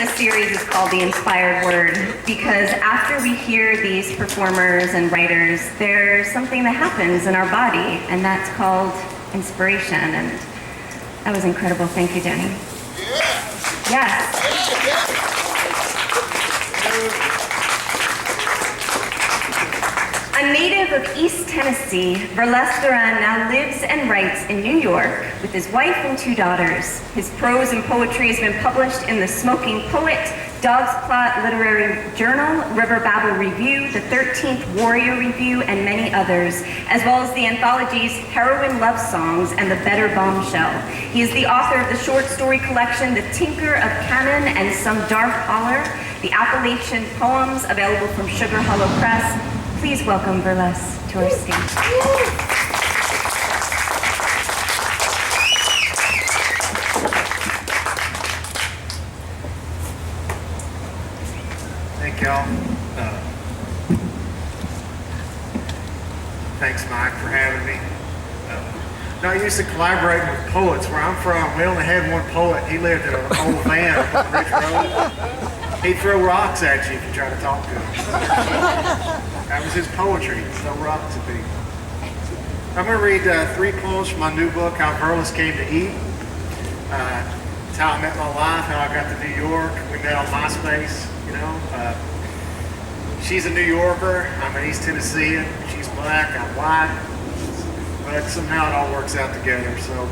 this series is called The Inspired Word because after we hear these performers and writers, there's something that happens in our body, and that's called inspiration. And that was incredible. Thank you, Danny. Yes. A native of East Tennessee, Verless Doran now lives and writes in New York with his wife and 2 daughters. His prose and poetry has been published in The Smoking Poet, Dogzplot Literary Journal, Riverbabble Review, the 13th Warrior Review, and many others, as well as the anthologies Heroin Love Songs and The Better Bombshell. He is the author of the short story collection The Tinker of Canaan and Some Dark Holler, the Appalachian Poems, available from Sugar Hollow Press. Please welcome Verless to our stage. Thank y'all. Thanks, Mike, for having me. I used to collaborate with poets. Where I'm from, we only had one poet. He lived in an old van on Ridge Road. He'd throw rocks at you if you tried to talk to him. That was his poetry. No rocks at me. I'm going to read 3 poems from my new book, How Verless Came to Eat. It's how I met my wife, how I got to New York. We met on MySpace, you know. She's a New Yorker. I'm an East Tennessean. She's black. I'm white. But somehow it all works out together. So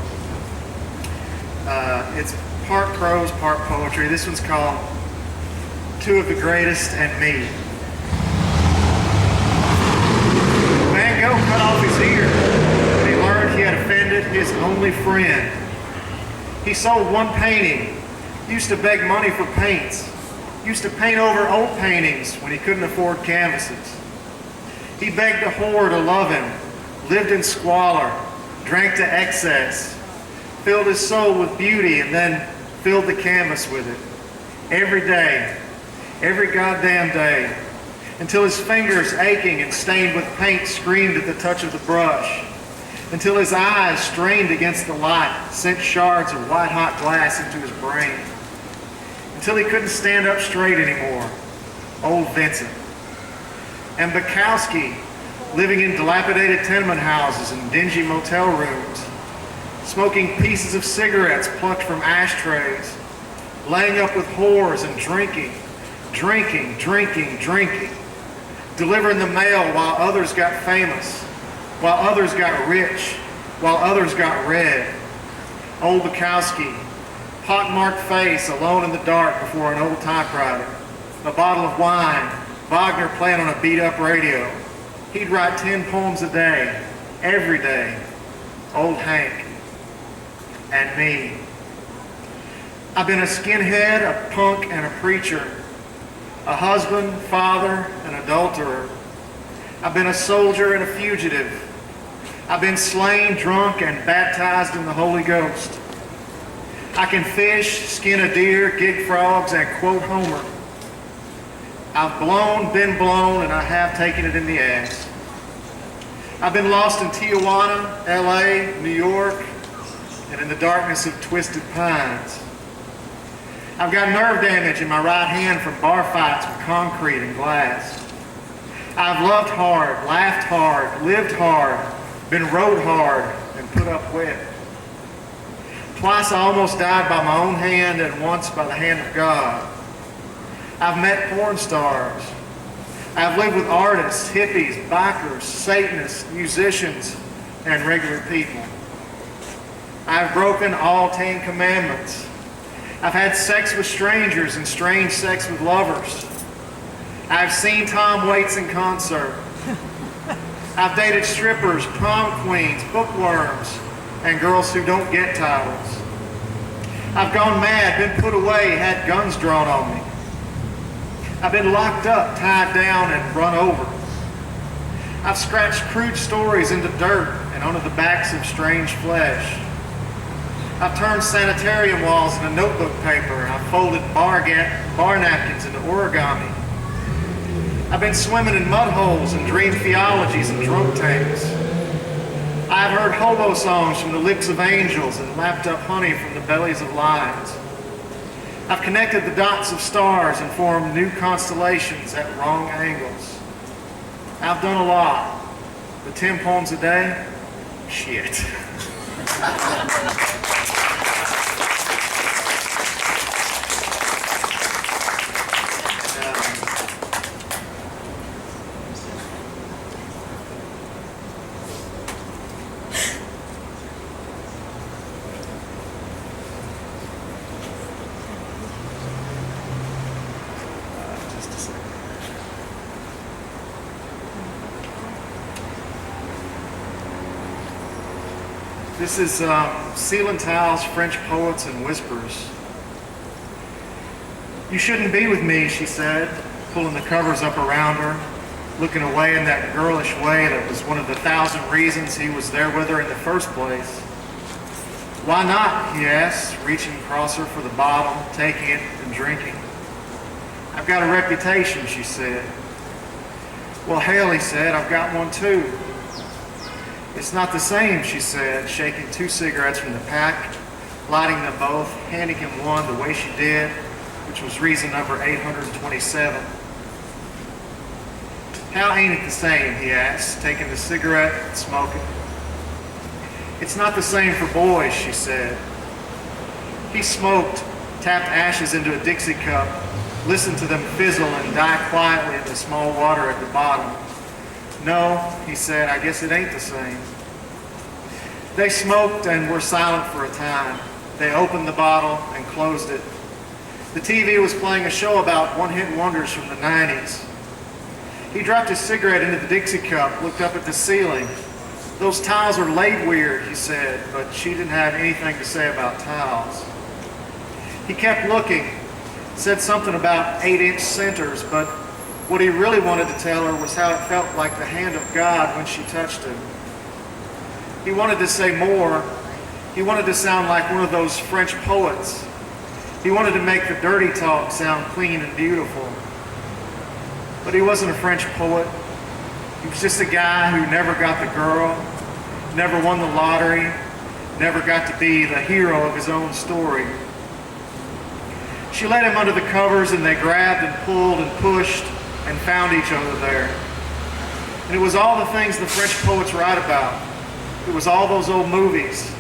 it's part prose, part poetry. This one's called Two of the Greatest and Me. Van Gogh cut off his ear when he learned he had offended his only friend. He sold one painting, used to beg money for paints, used to paint over old paintings when he couldn't afford canvases. He begged a whore to love him, lived in squalor, drank to excess, filled his soul with beauty, and then filled the canvas with it. Every day, every goddamn day, until his fingers aching and stained with paint screamed at the touch of the brush, until his eyes strained against the light sent shards of white-hot glass into his brain, until he couldn't stand up straight anymore. Old Vincent. And Bukowski, living in dilapidated tenement houses and dingy motel rooms, smoking pieces of cigarettes plucked from ashtrays, laying up with whores and drinking, delivering the mail while others got famous, while others got rich, while others got red. Old Bukowski, pockmarked face, alone in the dark before an old typewriter, a bottle of wine, Wagner playing on a beat-up radio. He'd write 10 poems a day, every day. Old Hank. And me. I've been a skinhead, a punk, and a preacher, a husband, father, and adulterer. I've been a soldier and a fugitive. I've been slain, drunk, and baptized in the Holy Ghost. I can fish, skin a deer, gig frogs, and quote Homer. I've blown, been blown, and I have taken it in the ass. I've been lost in Tijuana, LA, New York, and in the darkness of Twisted Pines. I've got nerve damage in my right hand from bar fights with concrete and glass. I've loved hard, laughed hard, lived hard, been rode hard, and put up with. Twice I almost died by my own hand and once by the hand of God. I've met porn stars. I've lived with artists, hippies, bikers, Satanists, musicians, and regular people. I've broken all 10 commandments. I've had sex with strangers and strange sex with lovers. I've seen Tom Waits in concert. I've dated strippers, prom queens, bookworms, and girls who don't get titles. I've gone mad, been put away, had guns drawn on me. I've been locked up, tied down, and run over. I've scratched crude stories into dirt and onto the backs of strange flesh. I've turned sanitarium walls into notebook paper, and I've folded bar napkins into origami. I've been swimming in mud holes and dreamed theologies and drunk tanks. I've heard hobo songs from the lips of angels and lapped up honey from the bellies of lions. I've connected the dots of stars and formed new constellations at wrong angles. I've done a lot, but 10 poems a day? Shit. This is Sealantal's French Poets and Whispers. You shouldn't be with me, she said, pulling the covers up around her, looking away in that girlish way that was one of the 1,000 reasons he was there with her in the first place. Why not, he asked, reaching across her for the bottle, taking it and drinking. I've got a reputation, she said. Well, hell, he said, I've got one too. It's not the same, she said, shaking 2 cigarettes from the pack, lighting them both, handing him one the way she did, which was reason number 827. How ain't it the same, he asked, taking the cigarette and smoking. It's not the same for boys, she said. He smoked, tapped ashes into a Dixie cup, listened to them fizzle and die quietly in the small water at the bottom. No, he said, I guess it ain't the same. They smoked and were silent for a time. They opened the bottle and closed it. The TV was playing a show about one-hit wonders from the 90s. He dropped his cigarette into the Dixie cup, looked up at the ceiling. Those tiles are laid weird, he said, but she didn't have anything to say about tiles. He kept looking, said something about 8-inch centers, but what he really wanted to tell her was how it felt like the hand of God when she touched him. He wanted to say more. He wanted to sound like one of those French poets. He wanted to make the dirty talk sound clean and beautiful. But he wasn't a French poet. He was just a guy who never got the girl, never won the lottery, never got to be the hero of his own story. She led him under the covers and they grabbed and pulled and pushed and found each other there. And it was all the things the French poets write about. It was all those old movies.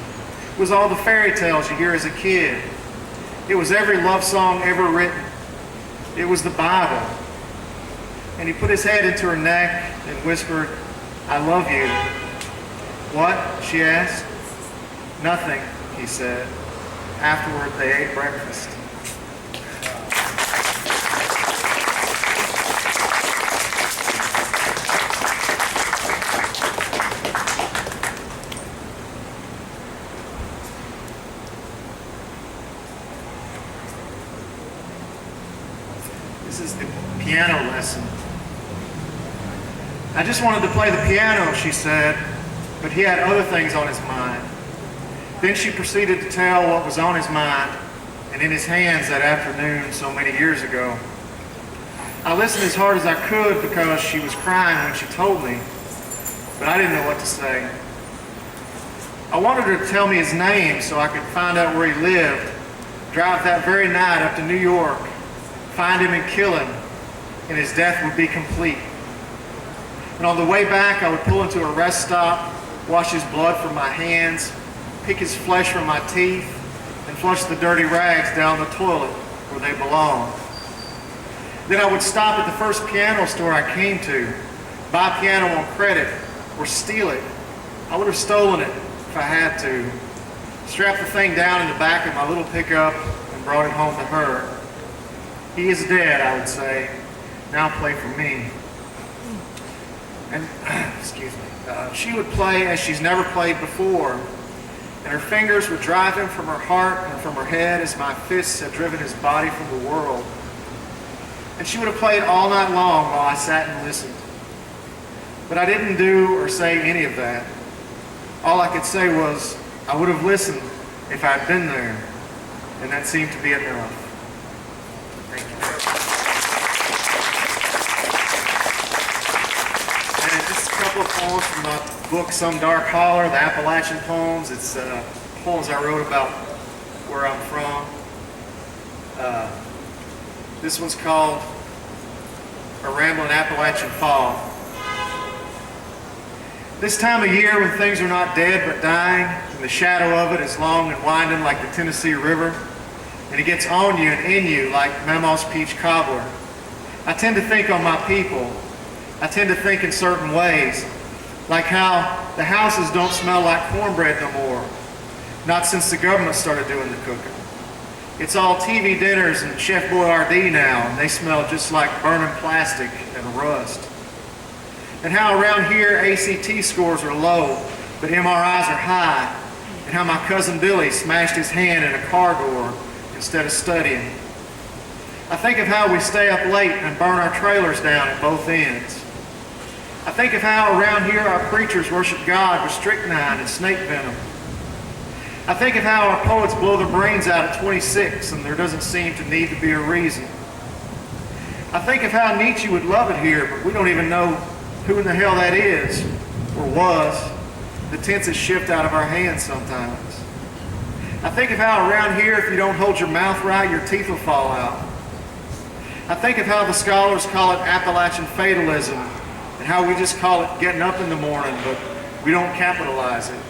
It was all the fairy tales you hear as a kid. It was every love song ever written. It was the Bible. And he put his head into her neck and whispered, I love you. What? She asked. Nothing, he said. Afterward, they ate breakfast. This is the piano lesson. I just wanted to play the piano, she said, but he had other things on his mind. Then she proceeded to tell what was on his mind and in his hands that afternoon so many years ago. I listened as hard as I could because she was crying when she told me, but I didn't know what to say. I wanted her to tell me his name so I could find out where he lived, drive that very night up to New York, find him and kill him, and his death would be complete. And on the way back, I would pull into a rest stop, wash his blood from my hands, pick his flesh from my teeth, and flush the dirty rags down the toilet where they belong. Then I would stop at the first piano store I came to, buy a piano on credit, or steal it. I would have stolen it if I had to. Strapped the thing down in the back of my little pickup and brought it home to her. He is dead, I would say. Now play for me. And, excuse me, she would play as she's never played before. And her fingers would drive him from her heart and from her head as my fists had driven his body from the world. And she would have played all night long while I sat and listened. But I didn't do or say any of that. All I could say was, I would have listened if I'd been there. And that seemed to be enough. Thank you. And just a couple of poems from my book, Some Dark Holler, the Appalachian Poems. It's poems I wrote about where I'm from. This one's called A Rambling Appalachian Fall. This time of year when things are not dead but dying, and the shadow of it is long and winding like the Tennessee River, and it gets on you and in you like Mama's peach cobbler, I tend to think on my people. I tend to think in certain ways, like how the houses don't smell like cornbread no more, not since the government started doing the cooking. It's all TV dinners and Chef Boyardee now, and they smell just like burning plastic and rust. And how around here ACT scores are low, but MRIs are high, and how my cousin Billy smashed his hand in a car door instead of studying. I think of how we stay up late and burn our trailers down at both ends. I think of how around here our preachers worship God with strychnine and snake venom. I think of how our poets blow their brains out at 26 and there doesn't seem to need to be a reason. I think of how Nietzsche would love it here, but we don't even know who in the hell that is, or was. The tenses shift out of our hands sometimes. I think of how around here, if you don't hold your mouth right, your teeth will fall out. I think of how the scholars call it Appalachian fatalism, and how we just call it getting up in the morning, but we don't capitalize it.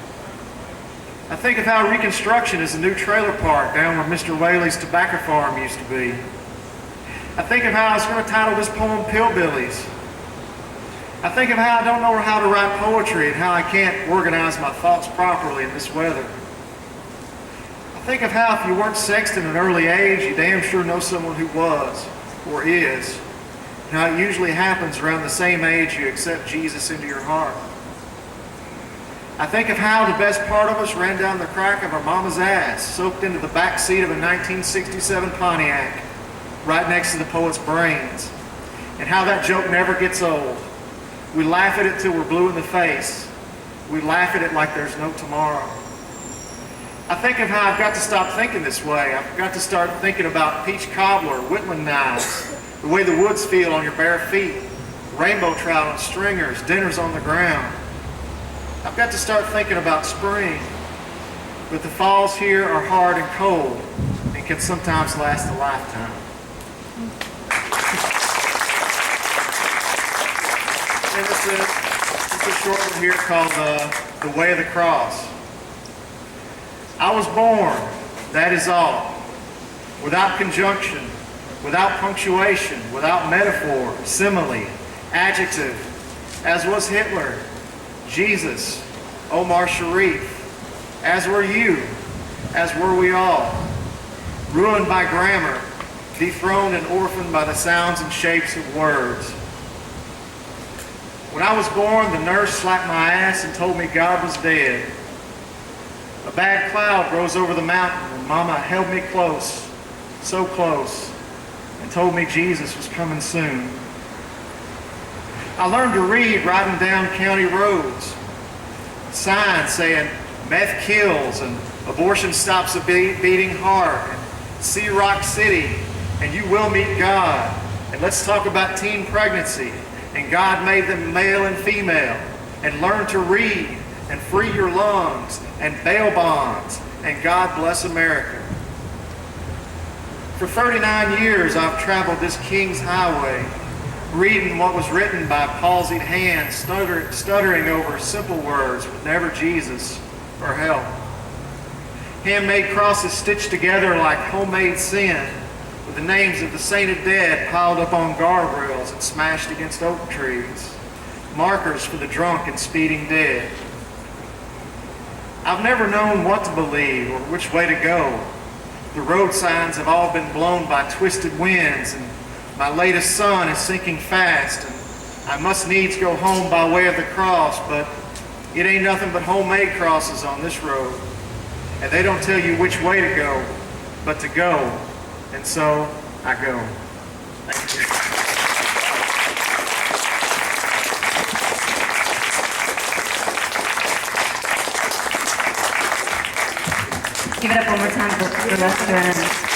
I think of how Reconstruction is a new trailer park down where Mr. Whaley's tobacco farm used to be. I think of how I was going to title this poem Pillbillies. I think of how I don't know how to write poetry and how I can't organize my thoughts properly in this weather. I think of how if you weren't sexed in an early age, you damn sure know someone who was, or is, and how it usually happens around the same age you accept Jesus into your heart. I think of how the best part of us ran down the crack of our mama's ass, soaked into the back seat of a 1967 Pontiac, right next to the poet's brains, and how that joke never gets old. We laugh at it till we're blue in the face. We laugh at it like there's no tomorrow. I think of how I've got to stop thinking this way. I've got to start thinking about peach cobbler, whittling knives, the way the woods feel on your bare feet, rainbow trout on stringers, dinners on the ground. I've got to start thinking about spring. But the falls here are hard and cold and can sometimes last a lifetime. And it's a short one here called The Way of the Cross. I was born, that is all, without conjunction, without punctuation, without metaphor, simile, adjective, as was Hitler, Jesus, Omar Sharif, as were you, as were we all, ruined by grammar, dethroned and orphaned by the sounds and shapes of words. When I was born, the nurse slapped my ass and told me God was dead. A bad cloud rose over the mountain, and Mama held me close, so close, and told me Jesus was coming soon. I learned to read riding down county roads, signs saying meth kills and abortion stops a beating heart, and see Rock City, and you will meet God, and let's talk about teen pregnancy, and God made them male and female, and learn to read, and free your lungs, and bail bonds, and God bless America. For 39 years, I've traveled this King's Highway, reading what was written by palsied hands, stuttering over simple words with never Jesus or help. Handmade crosses stitched together like homemade sin, with the names of the sainted dead piled up on guardrails and smashed against oak trees, markers for the drunk and speeding dead. I've never known what to believe or which way to go. The road signs have all been blown by twisted winds, and my latest sun is sinking fast, and I must needs go home by way of the cross, but it ain't nothing but homemade crosses on this road. And they don't tell you which way to go, but to go. And so I go. Thank you. Give it up one more time for Verless Doran.